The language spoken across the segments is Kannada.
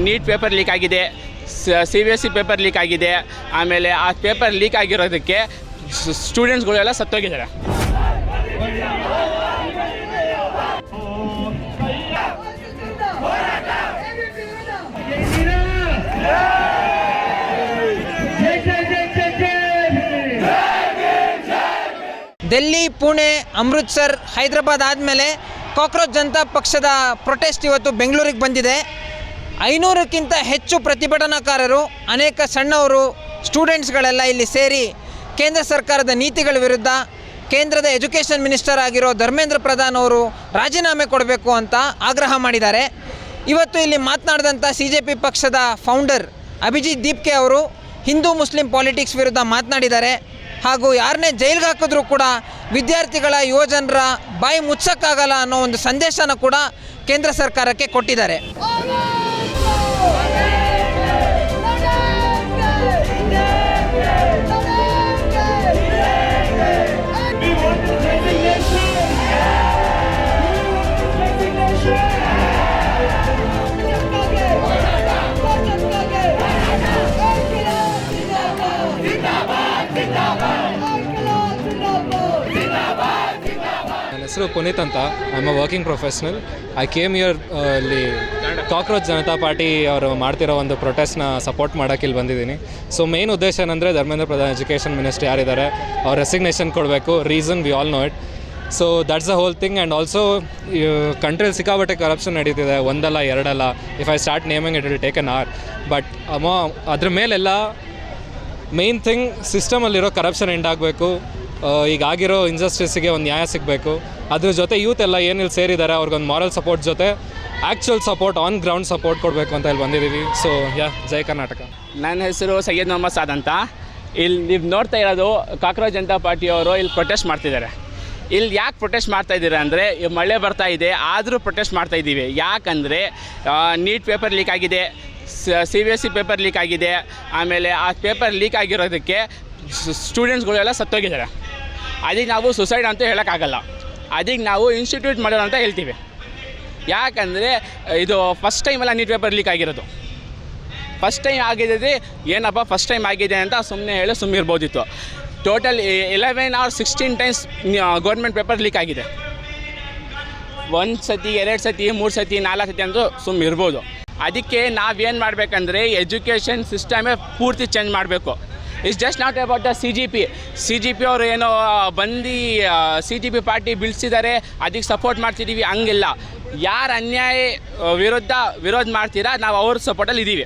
ನೀಟ್ ಪೇಪರ್ ಲೀಕ್ ಆಗಿದೆ, CBSE ಪೇಪರ್ ಲೀಕ್ ಆಗಿದೆ. ಆಮೇಲೆ ಆ ಪೇಪರ್ ಲೀಕ್ ಆಗಿರೋದಕ್ಕೆ ಸ್ಟೂಡೆಂಟ್ಸ್ಗಳೆಲ್ಲ ಸತ್ತೋಗಿದ್ದಾರೆ. ದಿಲ್ಲಿ, ಪುಣೆ, ಅಮೃತ್ಸರ್, ಹೈದರಾಬಾದ್ ಆದಮೇಲೆ ಕಾಕ್ರೋಚ್ ಜನತಾ ಪಕ್ಷದ ಪ್ರೊಟೆಸ್ಟ್ ಇವತ್ತು ಬೆಂಗಳೂರಿಗೆ ಬಂದಿದೆ. 500ಕ್ಕಿಂತ ಹೆಚ್ಚು ಪ್ರತಿಭಟನಾಕಾರರು, ಅನೇಕ ಸಣ್ಣವರು, ಸ್ಟೂಡೆಂಟ್ಸ್ಗಳೆಲ್ಲ ಇಲ್ಲಿ ಸೇರಿ ಕೇಂದ್ರ ಸರ್ಕಾರದ ನೀತಿಗಳ ವಿರುದ್ಧ ಕೇಂದ್ರದ ಎಜುಕೇಷನ್ ಮಿನಿಸ್ಟರ್ ಆಗಿರೋ ಧರ್ಮೇಂದ್ರ ಪ್ರಧಾನ್ ಅವರು ರಾಜೀನಾಮೆ ಕೊಡಬೇಕು ಅಂತ ಆಗ್ರಹ ಮಾಡಿದ್ದಾರೆ. ಇವತ್ತು ಇಲ್ಲಿ ಮಾತನಾಡಿದಂಥ CJP ಪಕ್ಷದ ಫೌಂಡರ್ ಅಭಿಜಿತ್ ದೀಪ್ಕೆ ಅವರು ಹಿಂದೂ ಮುಸ್ಲಿಂ ಪಾಲಿಟಿಕ್ಸ್ ವಿರುದ್ಧ ಮಾತನಾಡಿದ್ದಾರೆ. ಹಾಗೂ ಯಾರನ್ನೇ ಜೈಲಿಗೆ ಹಾಕಿದ್ರೂ ಕೂಡ ವಿದ್ಯಾರ್ಥಿಗಳ, ಯುವಜನರ ಬಾಯಿ ಮುಚ್ಚಕ್ಕಾಗಲ್ಲ ಅನ್ನೋ ಒಂದು ಸಂದೇಶನ ಕೂಡ ಕೇಂದ್ರ ಸರ್ಕಾರಕ್ಕೆ ಕೊಟ್ಟಿದ್ದಾರೆ. ಹೆಸರು ಪುನೀತ್ ಅಂತ. I am a working professional. I came year ಇಲ್ಲಿ ಕಾಕ್ರೋಚ್ ಜನತಾ ಪಾರ್ಟಿ ಅವರು ಮಾಡ್ತಿರೋ ಒಂದು ಪ್ರೊಟೆಸ್ಟ್ನ ಸಪೋರ್ಟ್ ಮಾಡೋಕ್ಕೆ ಇಲ್ಲಿ ಬಂದಿದ್ದೀನಿ. ಸೊ ಮೇನ್ ಉದ್ದೇಶ ಏನಂದರೆ ಧರ್ಮೇಂದ್ರ ಪ್ರಧಾನ್ ಎಜುಕೇಷನ್ ಮಿನಿಸ್ಟರ್ ಯಾರಿದ್ದಾರೆ ಅವ್ರು ರೆಸಿಗ್ನೇಷನ್ ಕೊಡಬೇಕು. Reason we all know it. So that's the whole thing. And also ಕಂಟ್ರಿಯಲ್ಲಿ ಸಿಕ್ಕಾಬಟ್ಟೆ ಕರಪ್ಷನ್ ನಡೀತಿದೆ, ಒಂದಲ್ಲ ಎರಡಲ್ಲ. If I start naming it will take an hour. But ಅದ್ರ ಮೇಲೆಲ್ಲ ಮೇನ್ ಥಿಂಗ್ ಸಿಸ್ಟಮಲ್ಲಿರೋ ಕರಪ್ಷನ್ ಎಂಡ್ ಆಗಬೇಕು. ಈಗಾಗಿರೋ ಇಂಜಸ್ಟಿಸ್ಗೆ ಒಂದು ನ್ಯಾಯ ಸಿಗಬೇಕು. ಅದ್ರ ಜೊತೆ ಯೂತ್ ಎಲ್ಲ ಏನಿಲ್ಲಿ ಸೇರಿದ್ದಾರೆ ಅವ್ರಿಗೊಂದು ಮಾರಲ್ ಸಪೋರ್ಟ್ ಜೊತೆ actual support, on ground support ಕೊಡಬೇಕು ಅಂತ ಇಲ್ಲಿ ಬಂದಿದ್ದೀವಿ. ಸೊ ಜೈ ಕರ್ನಾಟಕ. ನನ್ನ ಹೆಸರು ಸೈಯದ್ ಮೊಹಮ್ಮದ್ ಸಾದ್ ಅಂತ. ಇಲ್ಲಿ ನೀವು ನೋಡ್ತಾ ಇರೋದು ಕಾಕ್ರೋಚ್ ಜನತಾ ಪಾರ್ಟಿಯವರು ಇಲ್ಲಿ ಪ್ರೊಟೆಸ್ಟ್ ಮಾಡ್ತಿದ್ದಾರೆ. ಇಲ್ಲಿ ಯಾಕೆ ಪ್ರೊಟೆಸ್ಟ್ ಮಾಡ್ತಾಯಿದ್ದೀರಾ ಅಂದರೆ, ಮಳೆ ಬರ್ತಾ ಇದೆ ಆದರೂ ಪ್ರೊಟೆಸ್ಟ್ ಮಾಡ್ತಾಯಿದ್ದೀವಿ. ಯಾಕಂದರೆ ನೀಟ್ ಪೇಪರ್ ಲೀಕ್ ಆಗಿದೆ, CBSE ಪೇಪರ್ ಲೀಕ್ ಆಗಿದೆ. ಆಮೇಲೆ ಆ ಪೇಪರ್ ಲೀಕ್ ಆಗಿರೋದಕ್ಕೆ ಸ್ಟೂಡೆಂಟ್ಸ್ಗಳೆಲ್ಲ ಸತ್ತೋಗಿದ್ದಾರೆ. ಅದಕ್ಕೆ ನಾವು ಸುಸೈಡ್ ಅಂತ ಹೇಳೋಕ್ಕಾಗಲ್ಲ, ಅದಕ್ಕೆ ನಾವು ಇನ್ಸ್ಟಿಟ್ಯೂಟ್ ಮಾಡೋಣ ಅಂತ ಹೇಳ್ತೀವಿ. ಯಾಕಂದರೆ ಇದು ಫಸ್ಟ್ ಟೈಮೆಲ್ಲ ನೀಟ್ ಪೇಪರ್ ಲೀಕ್ ಆಗಿರೋದು. ಫಸ್ಟ್ ಟೈಮ್ ಆಗಿದೆ, ಏನಪ್ಪ ಫಸ್ಟ್ ಟೈಮ್ ಆಗಿದೆ ಅಂತ ಸುಮ್ಮನೆ ಇರ್ಬೋದಿತ್ತು. Total 11 or 16 times government paper leak ಆಗಿದೆ. 1 ಸತಿ, 2 ಸತಿ, 3 ಸತಿ, 4 ಸತಿ ಅಂತೂ ಸುಮ್ಮನೆ ಇರ್ಬೋದು. ಅದಕ್ಕೆ ನಾವೇನು ಮಾಡಬೇಕಂದ್ರೆ ಎಜುಕೇಷನ್ ಸಿಸ್ಟಮೇ ಪೂರ್ತಿ ಚೇಂಜ್ ಮಾಡಬೇಕು. It's just not about the CGP ಅವರು ಏನೋ ಬಂದು CGP ಪಾರ್ಟಿ ಬೀಳಿಸಿದ್ದಾರೆ ಅದಕ್ಕೆ ಸಪೋರ್ಟ್ ಮಾಡ್ತಿದ್ದೀವಿ, ಹಂಗಿಲ್ಲ. ಯಾರು ಅನ್ಯಾಯ ವಿರೋಧ ಮಾಡ್ತೀರಾ ನಾವು ಅವ್ರ ಸಪೋರ್ಟಲ್ಲಿ ಇದ್ದೀವಿ.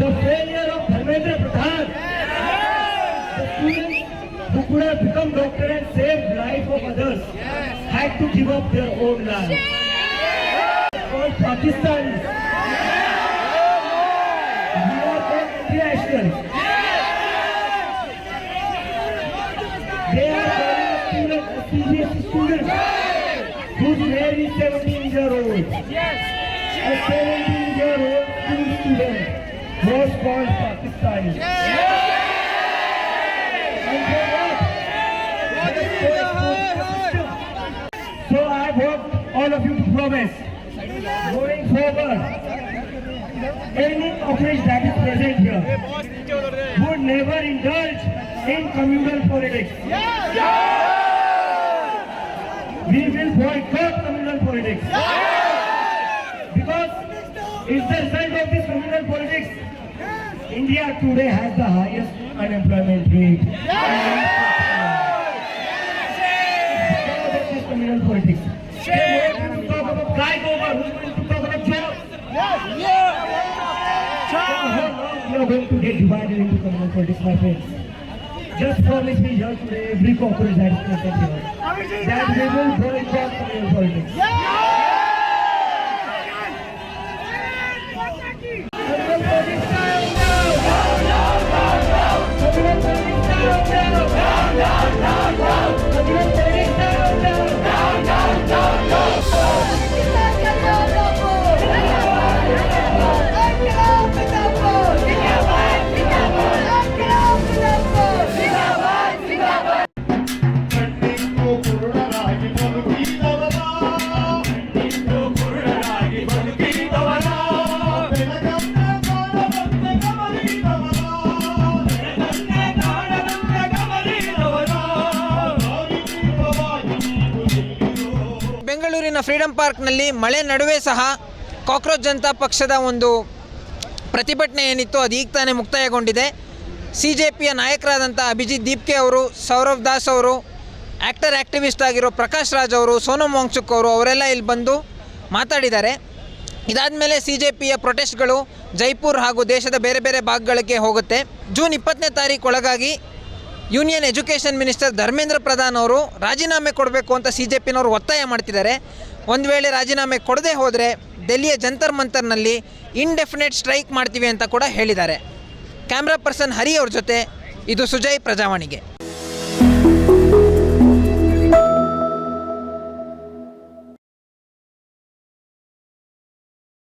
The failure of Dharmendra Pradhan, the students who could have become doctor and saved life of others, had to give up their own life. For Pakistanis, we are called internationals. They are calling a CBSE student whose name is 17-year-old. A 17-year-old school student was called Pakistani. So I want all of you to promise, going forward, any office that is present here would never indulge in communal politics. We will boycott communal politics. Because if the result of this communal politics, India today has the highest unemployment rate. Because of this communal politics. They want to talk about guy over, who's going to talk about job? So how long we are going to get divided into communal politics, my friends? Just promise me here today, every corporate that is present here, that we will boycott communal politics. ಬೆಂಗಳೂರಿನ ಫ್ರೀಡಂ ಪಾರ್ಕ್ನಲ್ಲಿ ಮಳೆ ನಡುವೆ ಸಹ ಕಾಕ್ರೋಚ್ ಜನತಾ ಪಕ್ಷದ ಒಂದು ಪ್ರತಿಭಟನೆ ಏನಿತ್ತು ಅದು ಈಗ ತಾನೇ ಮುಕ್ತಾಯಗೊಂಡಿದೆ. CJPಯ ನಾಯಕರಾದಂಥ ಅಭಿಜಿತ್ ದೀಪ್ಕೆ ಅವರು, ಸೌರವ್ ದಾಸ್ ಅವರು, ಆ್ಯಕ್ಟಿವಿಸ್ಟ್ ಆಗಿರೋ ಪ್ರಕಾಶ್ ರಾಜ್ ಅವರು, ಸೋನಮ್ ವಾಂಗ್ಚುಕ್ ಅವರು ಅವರೆಲ್ಲ ಇಲ್ಲಿ ಬಂದು ಮಾತಾಡಿದ್ದಾರೆ. ಇದಾದಮೇಲೆ CJPಯ ಪ್ರೊಟೆಸ್ಟ್ಗಳು ಜೈಪುರ್ ಹಾಗೂ ದೇಶದ ಬೇರೆ ಬೇರೆ ಭಾಗಗಳಿಗೆ ಹೋಗುತ್ತೆ. ಜೂನ್ 20ನೇ ತಾರೀಕು ಒಳಗಾಗಿ union education minister Dharmendra Pradhan ಅವರು ರಾಜೀನಾಮೆ ಕೊಡಬೇಕು ಅಂತ CJPನವರು ಒತ್ತಾಯ ಮಾಡ್ತಿದ್ದಾರೆ. ಒಂದು ವೇಳೆ ರಾಜೀನಾಮೆ ಕೊಡದೇ ಹೋದರೆ ದೆಹಲಿಯ ಜಂತರ್ ಮಂತರ್ನಲ್ಲಿ ಇಂಡೆಫಿನೆಟ್ ಸ್ಟ್ರೈಕ್ ಮಾಡ್ತೀವಿ ಅಂತ ಕೂಡ ಹೇಳಿದ್ದಾರೆ. ಕ್ಯಾಮ್ರಾ ಪರ್ಸನ್ ಹರಿ ಅವ್ರ ಜೊತೆ ಇದು ಸುಜಯ್, ಪ್ರಜಾವಾಣಿಗೆ.